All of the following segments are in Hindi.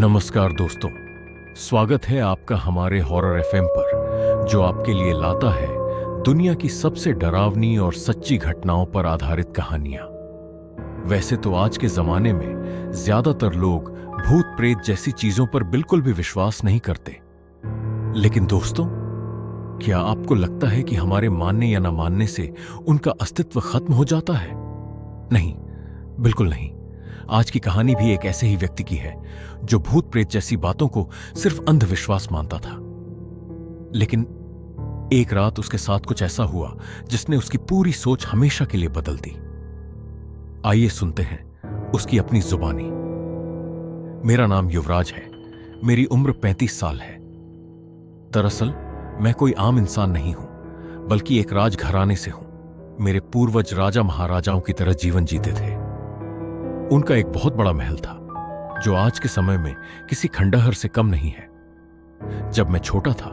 नमस्कार दोस्तों, स्वागत है आपका हमारे हॉरर एफएम पर, जो आपके लिए लाता है दुनिया की सबसे डरावनी और सच्ची घटनाओं पर आधारित कहानियां। वैसे तो आज के जमाने में ज्यादातर लोग भूत प्रेत जैसी चीजों पर बिल्कुल भी विश्वास नहीं करते, लेकिन दोस्तों, क्या आपको लगता है कि हमारे मानने या न मानने से उनका अस्तित्व खत्म हो जाता है? नहीं, बिल्कुल नहीं। आज की कहानी भी एक ऐसे ही व्यक्ति की है जो भूत प्रेत जैसी बातों को सिर्फ अंधविश्वास मानता था, लेकिन एक रात उसके साथ कुछ ऐसा हुआ जिसने उसकी पूरी सोच हमेशा के लिए बदल दी। आइए सुनते हैं उसकी अपनी जुबानी। मेरा नाम युवराज है, मेरी उम्र 35 साल है। दरअसल मैं कोई आम इंसान नहीं हूं, बल्कि एक राजघराने से हूं। मेरे पूर्वज राजा महाराजाओं की तरह जीवन जीते थे। उनका एक बहुत बड़ा महल था जो आज के समय में किसी खंडहर से कम नहीं है। जब मैं छोटा था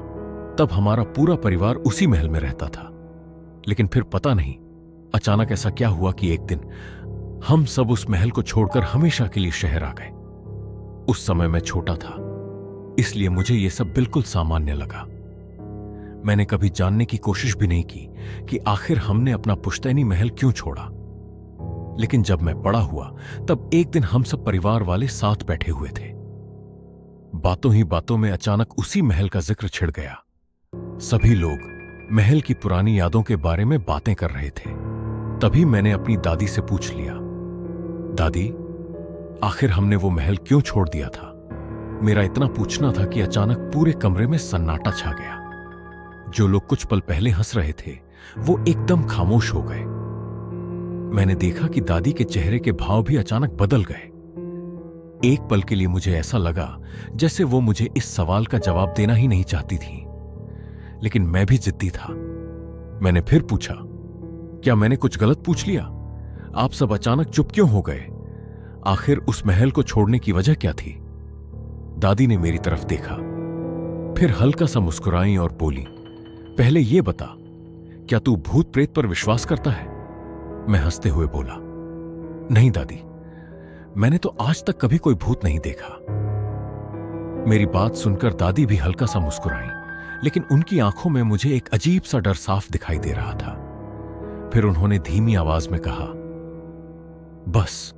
तब हमारा पूरा परिवार उसी महल में रहता था, लेकिन फिर पता नहीं अचानक ऐसा क्या हुआ कि एक दिन हम सब उस महल को छोड़कर हमेशा के लिए शहर आ गए। उस समय मैं छोटा था, इसलिए मुझे यह सब बिल्कुल सामान्य लगा। मैंने कभी जानने की कोशिश भी नहीं की कि आखिर हमने अपना पुश्तैनी महल क्यों छोड़ा। लेकिन जब मैं बड़ा हुआ तब एक दिन हम सब परिवार वाले साथ बैठे हुए थे। बातों ही बातों में अचानक उसी महल का जिक्र छिड़ गया। सभी लोग महल की पुरानी यादों के बारे में बातें कर रहे थे। तभी मैंने अपनी दादी से पूछ लिया, दादी, आखिर हमने वो महल क्यों छोड़ दिया था? मेरा इतना पूछना था कि अचानक पूरे कमरे में सन्नाटा छा गया। जो लोग कुछ पल पहले हंस रहे थे वो एकदम खामोश हो गए। मैंने देखा कि दादी के चेहरे के भाव भी अचानक बदल गए। एक पल के लिए मुझे ऐसा लगा जैसे वो मुझे इस सवाल का जवाब देना ही नहीं चाहती थी, लेकिन मैं भी जिद्दी था। मैंने फिर पूछा, क्या मैंने कुछ गलत पूछ लिया? आप सब अचानक चुप क्यों हो गए? आखिर उस महल को छोड़ने की वजह क्या थी? दादी ने मेरी तरफ देखा, फिर हल्का सा मुस्कुराई और बोली, पहले ये बता, क्या तू भूत प्रेत पर विश्वास करता है? मैं हंसते हुए बोला, नहीं दादी, मैंने तो आज तक कभी कोई भूत नहीं देखा। मेरी बात सुनकर दादी भी हल्का सा मुस्कुराई, लेकिन उनकी आंखों में मुझे एक अजीब सा डर साफ दिखाई दे रहा था। फिर उन्होंने धीमी आवाज में कहा, बस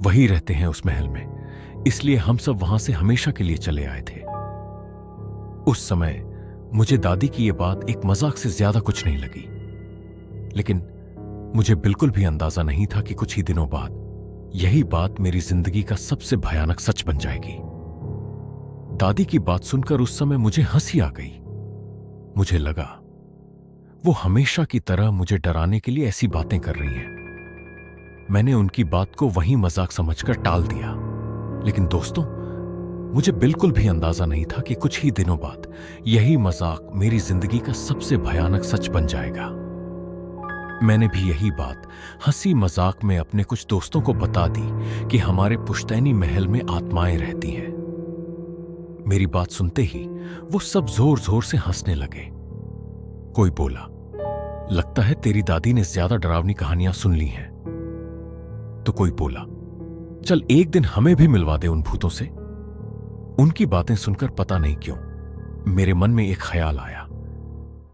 वही रहते हैं उस महल में, इसलिए हम सब वहां से हमेशा के लिए चले आए थे। उस समय मुझे दादी की यह बात एक मजाक से ज्यादा कुछ नहीं लगी, लेकिन मुझे बिल्कुल भी अंदाजा नहीं था कि कुछ ही दिनों बाद यही बात मेरी जिंदगी का सबसे भयानक सच बन जाएगी। दादी की बात सुनकर उस समय मुझे हंसी आ गई। मुझे लगा वो हमेशा की तरह मुझे डराने के लिए ऐसी बातें कर रही हैं। मैंने उनकी बात को वहीं मजाक समझकर टाल दिया, लेकिन दोस्तों, मुझे बिल्कुल भी अंदाजा नहीं था कि कुछ ही दिनों बाद यही मजाक मेरी जिंदगी का सबसे भयानक सच बन जाएगा। मैंने भी यही बात हंसी मजाक में अपने कुछ दोस्तों को बता दी कि हमारे पुश्तैनी महल में आत्माएं रहती हैं। मेरी बात सुनते ही वो सब जोर जोर से हंसने लगे। कोई बोला, लगता है तेरी दादी ने ज्यादा डरावनी कहानियां सुन ली हैं। तो कोई बोला, चल एक दिन हमें भी मिलवा दे उन भूतों से। उनकी बातें सुनकर पता नहीं क्यों मेरे मन में एक ख्याल आया।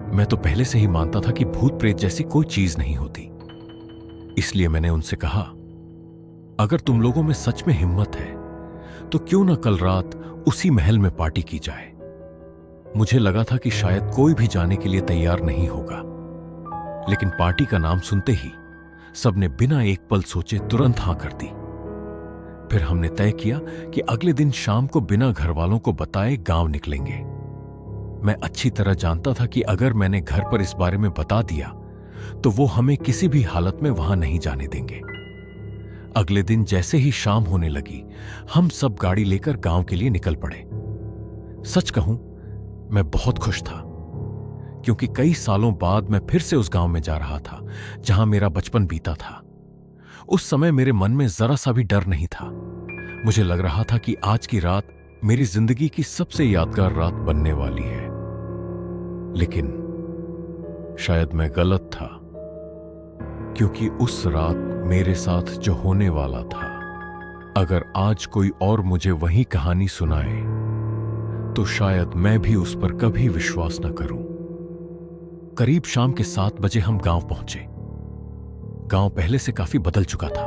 मैं तो पहले से ही मानता था कि भूत प्रेत जैसी कोई चीज नहीं होती, इसलिए मैंने उनसे कहा, अगर तुम लोगों में सच में हिम्मत है तो क्यों ना कल रात उसी महल में पार्टी की जाए। मुझे लगा था कि शायद कोई भी जाने के लिए तैयार नहीं होगा, लेकिन पार्टी का नाम सुनते ही सबने बिना एक पल सोचे तुरंत हां कर दी। फिर हमने तय किया कि अगले दिन शाम को बिना घर वालों को बताए गांव निकलेंगे। मैं अच्छी तरह जानता था कि अगर मैंने घर पर इस बारे में बता दिया तो वो हमें किसी भी हालत में वहां नहीं जाने देंगे। अगले दिन जैसे ही शाम होने लगी, हम सब गाड़ी लेकर गांव के लिए निकल पड़े। सच कहूं, मैं बहुत खुश था, क्योंकि कई सालों बाद मैं फिर से उस गांव में जा रहा था जहां मेरा बचपन बीता था। उस समय मेरे मन में जरा सा भी डर नहीं था। मुझे लग रहा था कि आज की रात मेरी जिंदगी की सबसे यादगार रात बनने वाली है। लेकिन शायद मैं गलत था, क्योंकि उस रात मेरे साथ जो होने वाला था अगर आज कोई और मुझे वही कहानी सुनाए तो शायद मैं भी उस पर कभी विश्वास न करूं। करीब शाम के 7 बजे हम गांव पहुंचे। गांव पहले से काफी बदल चुका था।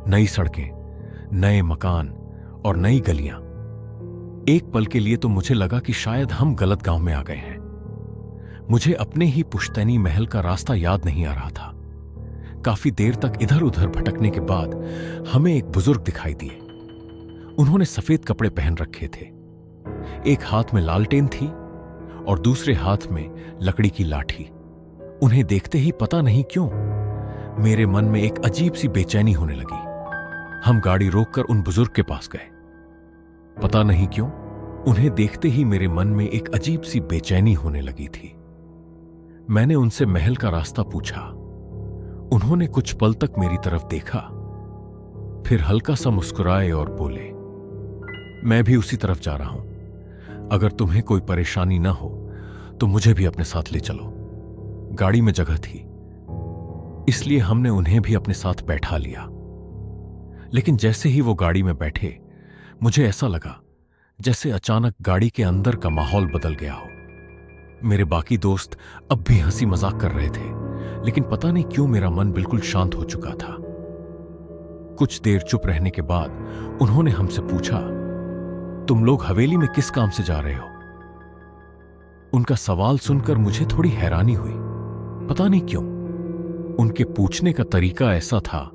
नई सड़कें, नए मकान और नई गलियां। एक पल के लिए तो मुझे लगा कि शायद हम गलत गांव में आ गए हैं। मुझे अपने ही पुश्तैनी महल का रास्ता याद नहीं आ रहा था। काफी देर तक इधर उधर भटकने के बाद हमें एक बुजुर्ग दिखाई दिए। उन्होंने सफेद कपड़े पहन रखे थे। एक हाथ में लालटेन थी और दूसरे हाथ में लकड़ी की लाठी। उन्हें देखते ही पता नहीं क्यों मेरे मन में एक अजीब सी बेचैनी होने लगी। हम गाड़ी रोककर उन बुजुर्ग के पास गए। पता नहीं क्यों उन्हें देखते ही मेरे मन में एक अजीब सी बेचैनी होने लगी थी। मैंने उनसे महल का रास्ता पूछा। उन्होंने कुछ पल तक मेरी तरफ देखा, फिर हल्का सा मुस्कुराए और बोले, मैं भी उसी तरफ जा रहा हूं। अगर तुम्हें कोई परेशानी ना हो तो मुझे भी अपने साथ ले चलो। गाड़ी में जगह थी, इसलिए हमने उन्हें भी अपने साथ बैठा लिया। लेकिन जैसे ही वो गाड़ी में बैठे, मुझे ऐसा लगा जैसे अचानक गाड़ी के अंदर का माहौल बदल गया हो। मेरे बाकी दोस्त अब भी हंसी मजाक कर रहे थे, लेकिन पता नहीं क्यों मेरा मन बिल्कुल शांत हो चुका था। कुछ देर चुप रहने के बाद उन्होंने हमसे पूछा, तुम लोग हवेली में किस काम से जा रहे हो? उनका सवाल सुनकर मुझे थोड़ी हैरानी हुई। पता नहीं क्यों उनके पूछने का तरीका ऐसा था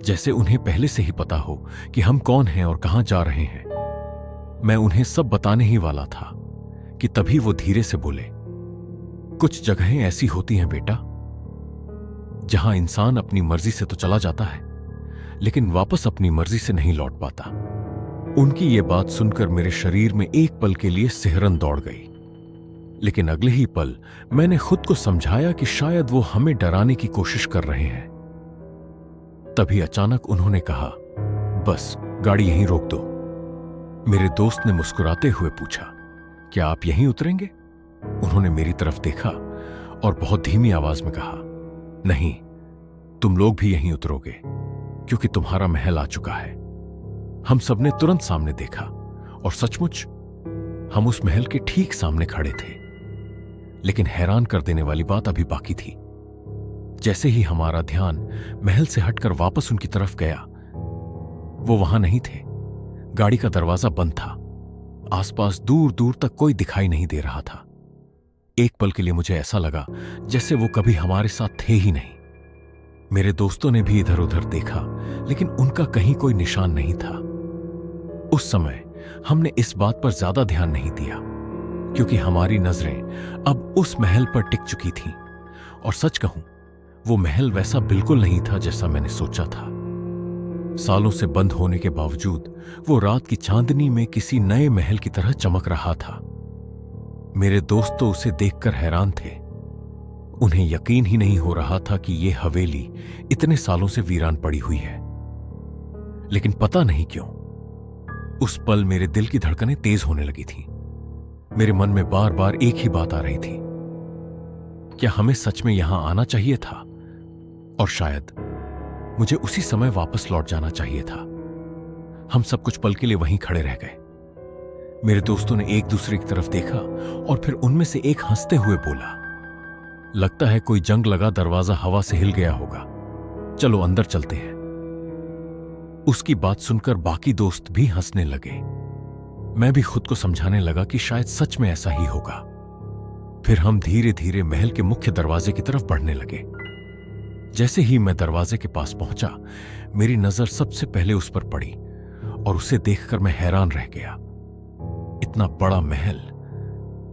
जैसे उन्हें पहले से ही पता हो कि हम कौन हैं और कहां जा रहे हैं। मैं उन्हें सब बताने ही वाला था कि तभी वो धीरे से बोले, कुछ जगहें ऐसी होती हैं बेटा, जहां इंसान अपनी मर्जी से तो चला जाता है, लेकिन वापस अपनी मर्जी से नहीं लौट पाता। उनकी ये बात सुनकर मेरे शरीर में एक पल के लिए सिहरन दौड़ गई, लेकिन अगले ही पल मैंने खुद को समझाया कि शायद वो हमें डराने की कोशिश कर रहे हैं। तभी अचानक उन्होंने कहा, बस गाड़ी यहीं रोक दो। मेरे दोस्त ने मुस्कुराते हुए पूछा, क्या आप यहीं उतरेंगे? उन्होंने मेरी तरफ देखा और बहुत धीमी आवाज में कहा, नहीं, तुम लोग भी यहीं उतरोगे, क्योंकि तुम्हारा महल आ चुका है। हम सबने तुरंत सामने देखा और सचमुच हम उस महल के ठीक सामने खड़े थे। लेकिन हैरान कर देने वाली बात अभी बाकी थी। जैसे ही हमारा ध्यान महल से हटकर वापस उनकी तरफ गया, वो वहां नहीं थे। गाड़ी का दरवाजा बंद था। आसपास दूर दूर तक कोई दिखाई नहीं दे रहा था। एक पल के लिए मुझे ऐसा लगा जैसे वो कभी हमारे साथ थे ही नहीं। मेरे दोस्तों ने भी इधर उधर देखा, लेकिन उनका कहीं कोई निशान नहीं था। उस समय हमने इस बात पर ज्यादा ध्यान नहीं दिया, क्योंकि हमारी नजरें अब उस महल पर टिक चुकी थीं। और सच कहूं, वो महल वैसा बिल्कुल नहीं था जैसा मैंने सोचा था। सालों से बंद होने के बावजूद वो रात की चांदनी में किसी नए महल की तरह चमक रहा था। मेरे दोस्त तो उसे देखकर हैरान थे। उन्हें यकीन ही नहीं हो रहा था कि ये हवेली इतने सालों से वीरान पड़ी हुई है। लेकिन पता नहीं क्यों उस पल मेरे दिल की धड़कनें तेज होने लगी थीं। मेरे मन में बार बार एक ही बात आ रही थी, क्या हमें सच में यहां आना चाहिए था? और शायद मुझे उसी समय वापस लौट जाना चाहिए था। हम सब कुछ पल के लिए वहीं खड़े रह गए। मेरे दोस्तों ने एक दूसरे की तरफ देखा और फिर उनमें से एक हंसते हुए बोला, लगता है कोई जंग लगा दरवाजा हवा से हिल गया होगा, चलो अंदर चलते हैं। उसकी बात सुनकर बाकी दोस्त भी हंसने लगे। मैं भी खुद को समझाने लगा कि शायद सच में ऐसा ही होगा। फिर हम धीरे धीरे महल के मुख्य दरवाजे की तरफ बढ़ने लगे। जैसे ही मैं दरवाजे के पास पहुंचा, मेरी नजर सबसे पहले उस पर पड़ी और उसे देखकर मैं हैरान रह गया। इतना बड़ा महल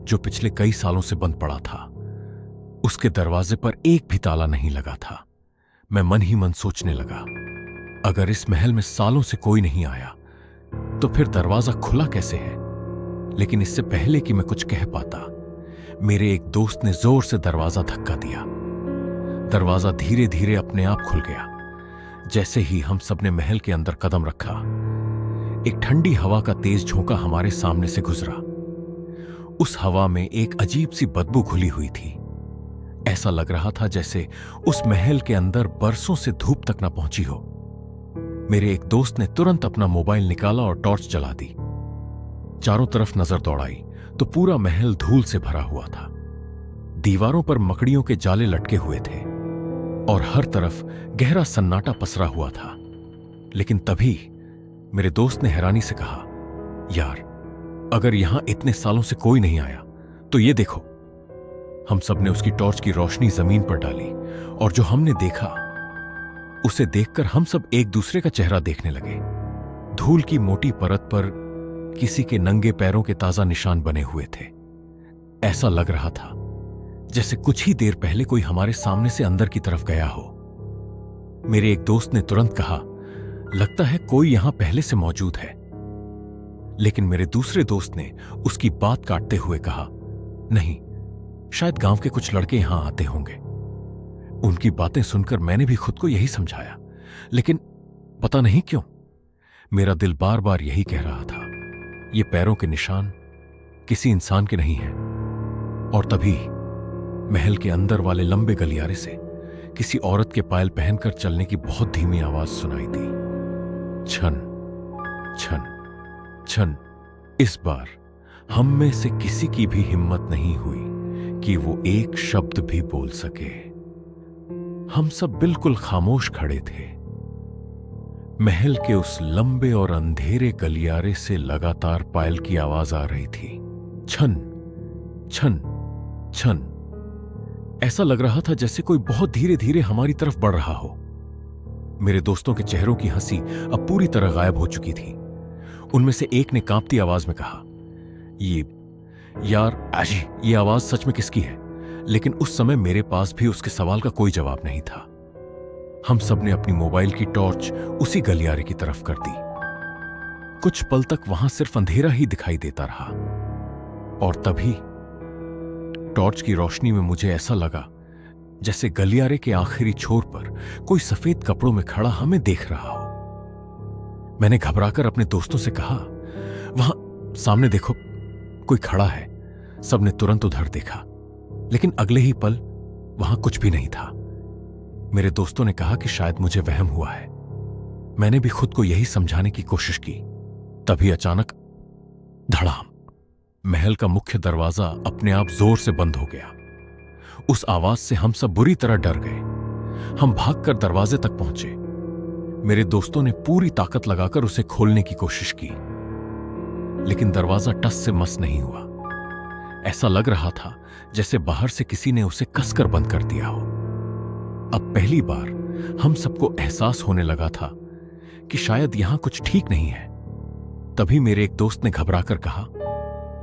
जो पिछले कई सालों से बंद पड़ा था, उसके दरवाजे पर एक भी ताला नहीं लगा था। मैं मन ही मन सोचने लगा, अगर इस महल में सालों से कोई नहीं आया तो फिर दरवाजा खुला कैसे है? लेकिन इससे पहले कि मैं कुछ कह पाता, मेरे एक दोस्त ने जोर से दरवाजा धक्का दिया। दरवाजा धीरे धीरे अपने आप खुल गया। जैसे ही हम सबने महल के अंदर कदम रखा, एक ठंडी हवा का तेज झोंका हमारे सामने से गुजरा। उस हवा में एक अजीब सी बदबू घुली हुई थी। ऐसा लग रहा था जैसे उस महल के अंदर बरसों से धूप तक न पहुंची हो। मेरे एक दोस्त ने तुरंत अपना मोबाइल निकाला और टॉर्च जला दी। चारों तरफ नजर दौड़ाई तो पूरा महल धूल से भरा हुआ था। दीवारों पर मकड़ियों के जाले लटके हुए थे और हर तरफ गहरा सन्नाटा पसरा हुआ था। लेकिन तभी मेरे दोस्त ने हैरानी से कहा, यार, अगर यहां इतने सालों से कोई नहीं आया तो ये देखो। हम सब ने उसकी टॉर्च की रोशनी जमीन पर डाली और जो हमने देखा उसे देखकर हम सब एक दूसरे का चेहरा देखने लगे। धूल की मोटी परत पर किसी के नंगे पैरों के ताजा निशान बने हुए थे। ऐसा लग रहा था जैसे कुछ ही देर पहले कोई हमारे सामने से अंदर की तरफ गया हो। मेरे एक दोस्त ने तुरंत कहा, लगता है कोई यहां पहले से मौजूद है। लेकिन मेरे दूसरे दोस्त ने उसकी बात काटते हुए कहा, नहीं, शायद गांव के कुछ लड़के यहां आते होंगे। उनकी बातें सुनकर मैंने भी खुद को यही समझाया, लेकिन पता नहीं क्यों मेरा दिल बार बार यही कह रहा था, ये पैरों के निशान किसी इंसान के नहीं हैं। और तभी महल के अंदर वाले लंबे गलियारे से किसी औरत के पायल पहनकर चलने की बहुत धीमी आवाज सुनाई दी। छन छन छन। इस बार हम में से किसी की भी हिम्मत नहीं हुई कि वो एक शब्द भी बोल सके। हम सब बिल्कुल खामोश खड़े थे। महल के उस लंबे और अंधेरे गलियारे से लगातार पायल की आवाज आ रही थी। छन छन छन। ऐसा लग रहा था जैसे कोई बहुत धीरे धीरे हमारी तरफ बढ़ रहा हो। मेरे दोस्तों के चेहरों की हंसी अब पूरी तरह गायब हो चुकी थी। उनमें से एक ने कांपती आवाज में कहा, यार आशी, ये आवाज सच में किसकी है? लेकिन उस समय मेरे पास भी उसके सवाल का कोई जवाब नहीं था। हम सब ने अपनी मोबाइल की टॉर्च उसी गलियारे की तरफ कर दी। कुछ पल तक वहां सिर्फ अंधेरा ही दिखाई देता रहा और तभी टॉर्च की रोशनी में मुझे ऐसा लगा जैसे गलियारे के आखिरी छोर पर कोई सफेद कपड़ों में खड़ा हमें देख रहा हो। मैंने घबराकर अपने दोस्तों से कहा, वहां सामने देखो, कोई खड़ा है। सबने तुरंत उधर देखा, लेकिन अगले ही पल वहां कुछ भी नहीं था। मेरे दोस्तों ने कहा कि शायद मुझे वहम हुआ है। मैंने भी खुद को यही समझाने की कोशिश की। तभी अचानक धड़ाम, महल का मुख्य दरवाजा अपने आप जोर से बंद हो गया। उस आवाज से हम सब बुरी तरह डर गए। हम भागकर दरवाजे तक पहुंचे। मेरे दोस्तों ने पूरी ताकत लगाकर उसे खोलने की कोशिश की, लेकिन दरवाजा टस से मस नहीं हुआ। ऐसा लग रहा था जैसे बाहर से किसी ने उसे कसकर बंद कर दिया हो। अब पहली बार हम सबको एहसास होने लगा था कि शायद यहां कुछ ठीक नहीं है। तभी मेरे एक दोस्त ने घबराकर कहा,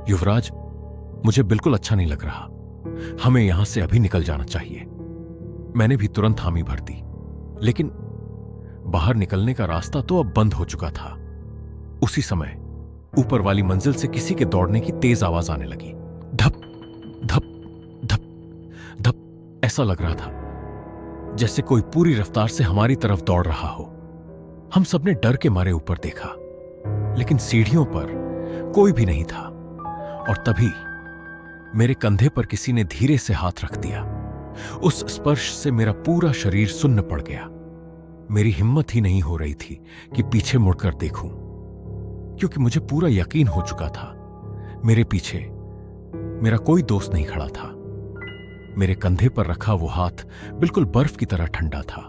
युवराज, मुझे बिल्कुल अच्छा नहीं लग रहा। हमें यहां से अभी निकल जाना चाहिए। मैंने भी तुरंत हामी भर दी, लेकिन बाहर निकलने का रास्ता तो अब बंद हो चुका था। उसी समय ऊपर वाली मंजिल से किसी के दौड़ने की तेज आवाज आने लगी। धप धप धप धप। ऐसा लग रहा था जैसे कोई पूरी रफ्तार से हमारी तरफ दौड़ रहा हो। हम सबने डर के मारे ऊपर देखा, लेकिन सीढ़ियों पर कोई भी नहीं था। और तभी मेरे कंधे पर किसी ने धीरे से हाथ रख दिया। उस स्पर्श से मेरा पूरा शरीर सुन्न पड़ गया। मेरी हिम्मत ही नहीं हो रही थी कि पीछे मुड़कर देखूं, क्योंकि मुझे पूरा यकीन हो चुका था मेरे पीछे मेरा कोई दोस्त नहीं खड़ा था। मेरे कंधे पर रखा वो हाथ बिल्कुल बर्फ की तरह ठंडा था।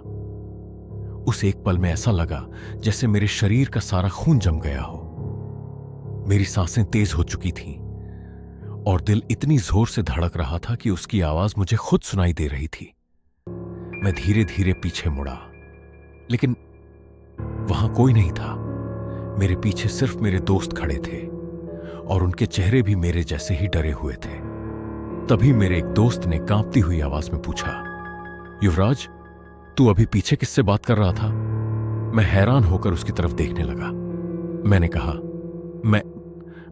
उस एक पल में ऐसा लगा जैसे मेरे शरीर का सारा खून जम गया हो। मेरी सांसें तेज हो चुकी थीं और दिल इतनी जोर से धड़क रहा था कि उसकी आवाज मुझे खुद सुनाई दे रही थी। मैं धीरे धीरे पीछे मुड़ा, लेकिन वहां कोई नहीं था। मेरे पीछे सिर्फ मेरे दोस्त खड़े थे और उनके चेहरे भी मेरे जैसे ही डरे हुए थे। तभी मेरे एक दोस्त ने कांपती हुई आवाज में पूछा, युवराज, तू अभी पीछे किससे बात कर रहा था? मैं हैरान होकर उसकी तरफ देखने लगा। मैंने कहा,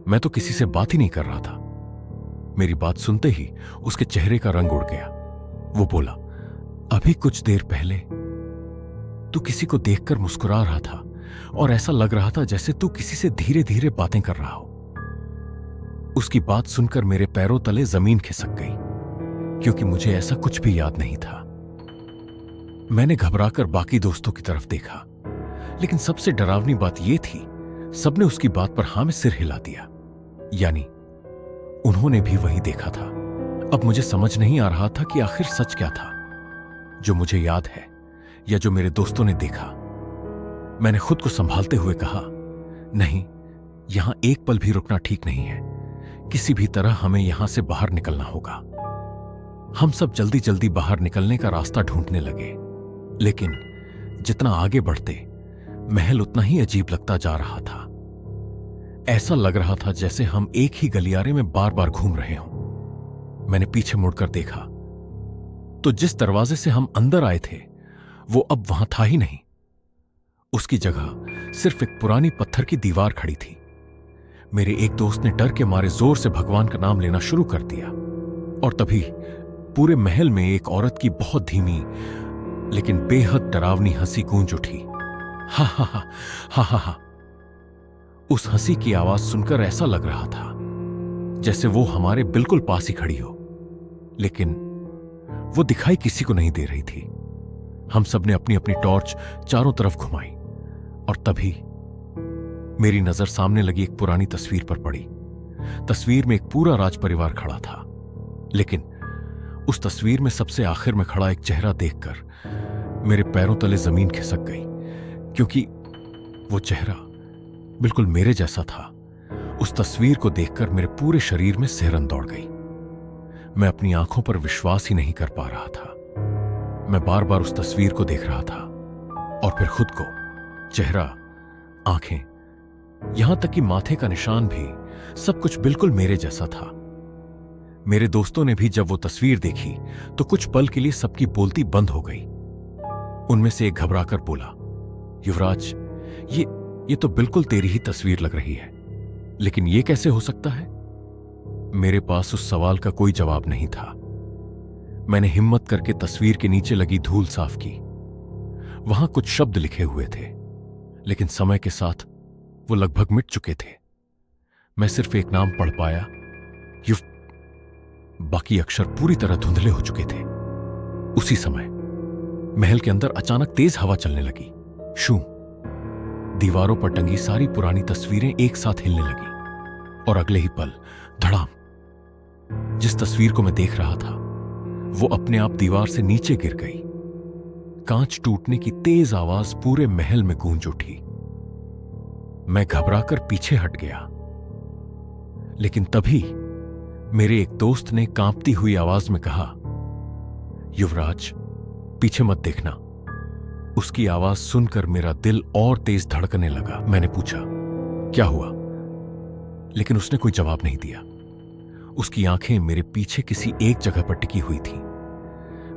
मैं तो किसी से बात ही नहीं कर रहा था। मेरी बात सुनते ही उसके चेहरे का रंग उड़ गया। वो बोला, अभी कुछ देर पहले तू किसी को देखकर मुस्कुरा रहा था और ऐसा लग रहा था जैसे तू किसी से धीरे धीरे बातें कर रहा हो। उसकी बात सुनकर मेरे पैरों तले जमीन खिसक गई, क्योंकि मुझे ऐसा कुछ भी याद नहीं था। मैंने घबराकर बाकी दोस्तों की तरफ देखा, लेकिन सबसे डरावनी बात यह थी, सबने उसकी बात पर हां में सिर हिला दिया। यानी उन्होंने भी वही देखा था। अब मुझे समझ नहीं आ रहा था कि आखिर सच क्या था, जो मुझे याद है या जो मेरे दोस्तों ने देखा। मैंने खुद को संभालते हुए कहा, नहीं, यहां एक पल भी रुकना ठीक नहीं है। किसी भी तरह हमें यहां से बाहर निकलना होगा। हम सब जल्दी जल्दी बाहर निकलने का रास्ता ढूंढने लगे, लेकिन जितना आगे बढ़ते महल उतना ही अजीब लगता जा रहा था। ऐसा लग रहा था जैसे हम एक ही गलियारे में बार बार घूम रहे हों। मैंने पीछे मुड़कर देखा तो जिस दरवाजे से हम अंदर आए थे वो अब वहां था ही नहीं। उसकी जगह सिर्फ एक पुरानी पत्थर की दीवार खड़ी थी। मेरे एक दोस्त ने डर के मारे जोर से भगवान का नाम लेना शुरू कर दिया, और तभी पूरे महल में एक औरत की बहुत धीमी लेकिन बेहद डरावनी हंसी गूंज उठी। हा हा हा हा हा हा। उस हंसी की आवाज सुनकर ऐसा लग रहा था जैसे वो हमारे बिल्कुल पास ही खड़ी हो, लेकिन वो दिखाई किसी को नहीं दे रही थी। हम सब ने अपनी अपनी टॉर्च चारों तरफ घुमाई, और तभी मेरी नजर सामने लगी एक पुरानी तस्वीर पर पड़ी। तस्वीर में एक पूरा राज परिवार खड़ा था, लेकिन उस तस्वीर में सबसे आखिर में खड़ा एक चेहरा देखकर मेरे पैरों तले जमीन खिसक गई, क्योंकि वो चेहरा बिल्कुल मेरे जैसा था। उस तस्वीर को देखकर मेरे पूरे शरीर में सिहरन दौड़ गई। मैं अपनी आंखों पर विश्वास ही नहीं कर पा रहा था। मैं बार बार उस तस्वीर को देख रहा था, और फिर खुद को, चेहरा, आंखें, यहां तक कि माथे का निशान भी, सब कुछ बिल्कुल मेरे जैसा था। मेरे दोस्तों ने भी जब वो तस्वीर देखी तो कुछ पल के लिए सबकी बोलती बंद हो गई। उनमें से एक घबराकर बोला, युवराज, ये तो बिल्कुल तेरी ही तस्वीर लग रही है, लेकिन ये कैसे हो सकता है? मेरे पास उस सवाल का कोई जवाब नहीं था। मैंने हिम्मत करके तस्वीर के नीचे लगी धूल साफ की। वहां कुछ शब्द लिखे हुए थे, लेकिन समय के साथ वो लगभग मिट चुके थे। मैं सिर्फ एक नाम पढ़ पाया, युव। बाकी अक्षर पूरी तरह धुंधले हो चुके थे। उसी समय महल के अंदर अचानक तेज हवा चलने लगी। शू। दीवारों पर टंगी सारी पुरानी तस्वीरें एक साथ हिलने लगी, और अगले ही पल धड़ाम, जिस तस्वीर को मैं देख रहा था वो अपने आप दीवार से नीचे गिर गई। कांच टूटने की तेज आवाज पूरे महल में गूंज उठी। मैं घबराकर पीछे हट गया, लेकिन तभी मेरे एक दोस्त ने कांपती हुई आवाज में कहा, युवराज, पीछे मत देखना। उसकी आवाज सुनकर मेरा दिल और तेज धड़कने लगा। मैंने पूछा, क्या हुआ? लेकिन उसने कोई जवाब नहीं दिया। उसकी आंखें मेरे पीछे किसी एक जगह पर टिकी हुई थी।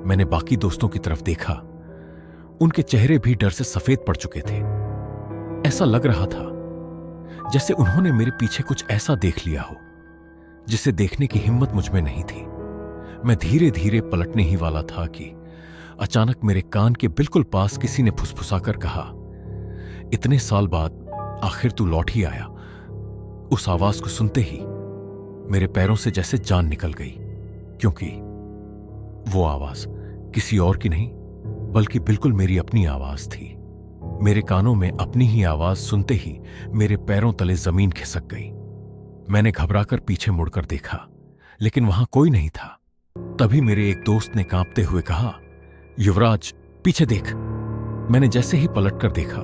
मैंने बाकी दोस्तों की तरफ देखा। उनके चेहरे भी डर से सफेद पड़ चुके थे। ऐसा लग रहा था जैसे उन्होंने मेरे पीछे कुछ ऐसा देख लिया हो जिसे देखने की हिम्मत मुझ में नहीं थी। मैं धीरे धीरे पलटने ही वाला था कि अचानक मेरे कान के बिल्कुल पास किसी ने फुसफुसाकर कहा, इतने साल बाद आखिर तू लौट ही आया। उस आवाज को सुनते ही मेरे पैरों से जैसे जान निकल गई, क्योंकि वो आवाज किसी और की नहीं बल्कि बिल्कुल मेरी अपनी आवाज थी। मेरे कानों में अपनी ही आवाज सुनते ही मेरे पैरों तले जमीन खिसक गई। मैंने घबराकर पीछे मुड़कर देखा, लेकिन वहां कोई नहीं था। तभी मेरे एक दोस्त ने कांपते हुए कहा, युवराज, पीछे देख। मैंने जैसे ही पलटकर देखा,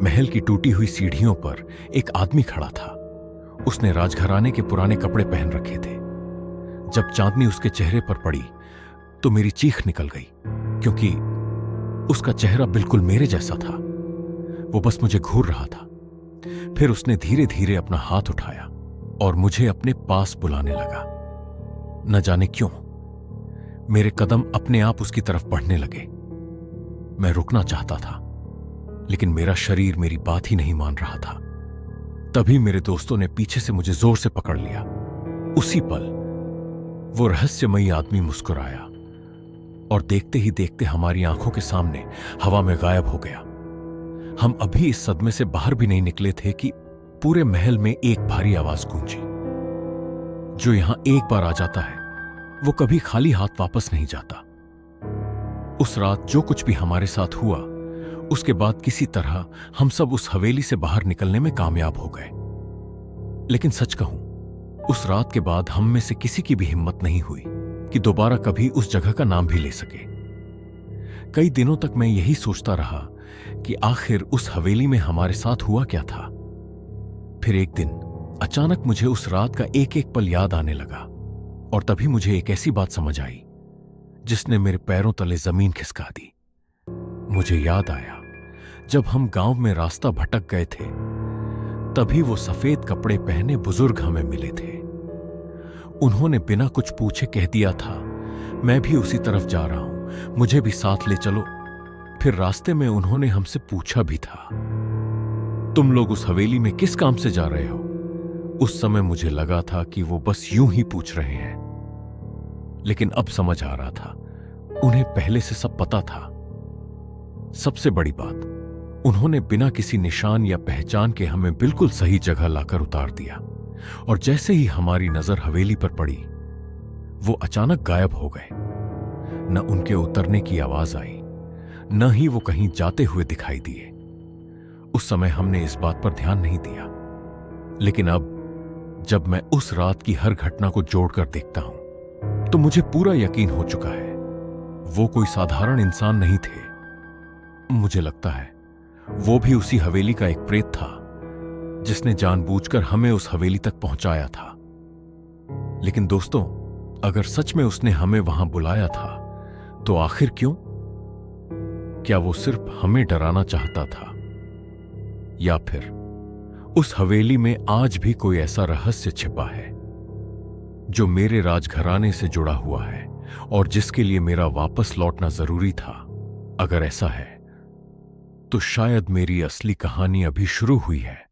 महल की टूटी हुई सीढ़ियों पर एक आदमी खड़ा था। उसने राजघराने के पुराने कपड़े पहन रखे थे। जब चांदनी उसके चेहरे पर पड़ी तो मेरी चीख निकल गई, क्योंकि उसका चेहरा बिल्कुल मेरे जैसा था। वो बस मुझे घूर रहा था। फिर उसने धीरे धीरे अपना हाथ उठाया और मुझे अपने पास बुलाने लगा। न जाने क्यों मेरे कदम अपने आप उसकी तरफ बढ़ने लगे। मैं रुकना चाहता था, लेकिन मेरा शरीर मेरी बात ही नहीं मान रहा था। तभी मेरे दोस्तों ने पीछे से मुझे जोर से पकड़ लिया। उसी पल वो रहस्यमयी आदमी मुस्कुराया और देखते ही देखते हमारी आंखों के सामने हवा में गायब हो गया। हम अभी इस सदमे से बाहर भी नहीं निकले थे कि पूरे महल में एक भारी आवाज गूंजी। जो यहां एक बार आ जाता है वो कभी खाली हाथ वापस नहीं जाता। उस रात जो कुछ भी हमारे साथ हुआ उसके बाद किसी तरह हम सब उस हवेली से बाहर निकलने में कामयाब हो गए। लेकिन सच कहूं, उस रात के बाद हम में से किसी की भी हिम्मत नहीं हुई कि दोबारा कभी उस जगह का नाम भी ले सके। कई दिनों तक मैं यही सोचता रहा कि आखिर उस हवेली में हमारे साथ हुआ क्या था। फिर एक दिन अचानक मुझे उस रात का एक एक पल याद आने लगा, और तभी मुझे एक ऐसी बात समझ आई जिसने मेरे पैरों तले जमीन खिसका दी। मुझे याद आया, जब हम गांव में रास्ता भटक गए थे, तभी वो सफेद कपड़े पहने बुजुर्ग हमें मिले थे। उन्होंने बिना कुछ पूछे कह दिया था, मैं भी उसी तरफ जा रहा हूं, मुझे भी साथ ले चलो। फिर रास्ते में उन्होंने हमसे पूछा भी था, तुम लोग उस हवेली में किस काम से जा रहे हो? उस समय मुझे लगा था कि वो बस यूं ही पूछ रहे हैं, लेकिन अब समझ आ रहा था, उन्हें पहले से सब पता था। सबसे बड़ी बात, उन्होंने बिना किसी निशान या पहचान के हमें बिल्कुल सही जगह लाकर उतार दिया, और जैसे ही हमारी नजर हवेली पर पड़ी, वो अचानक गायब हो गए। न उनके उतरने की आवाज आई, न ही वो कहीं जाते हुए दिखाई दिए। उस समय हमने इस बात पर ध्यान नहीं दिया, लेकिन अब जब मैं उस रात की हर घटना को जोड़कर देखता हूं, तो मुझे पूरा यकीन हो चुका है, वो कोई साधारण इंसान नहीं थे। मुझे लगता है वो भी उसी हवेली का एक प्रेत था, जिसने जानबूझकर हमें उस हवेली तक पहुंचाया था। लेकिन दोस्तों, अगर सच में उसने हमें वहां बुलाया था, तो आखिर क्यों? क्या वो सिर्फ हमें डराना चाहता था, या फिर उस हवेली में आज भी कोई ऐसा रहस्य छिपा है जो मेरे राजघराने से जुड़ा हुआ है और जिसके लिए मेरा वापस लौटना जरूरी था? अगर ऐसा है, तो शायद मेरी असली कहानी अभी शुरू हुई है।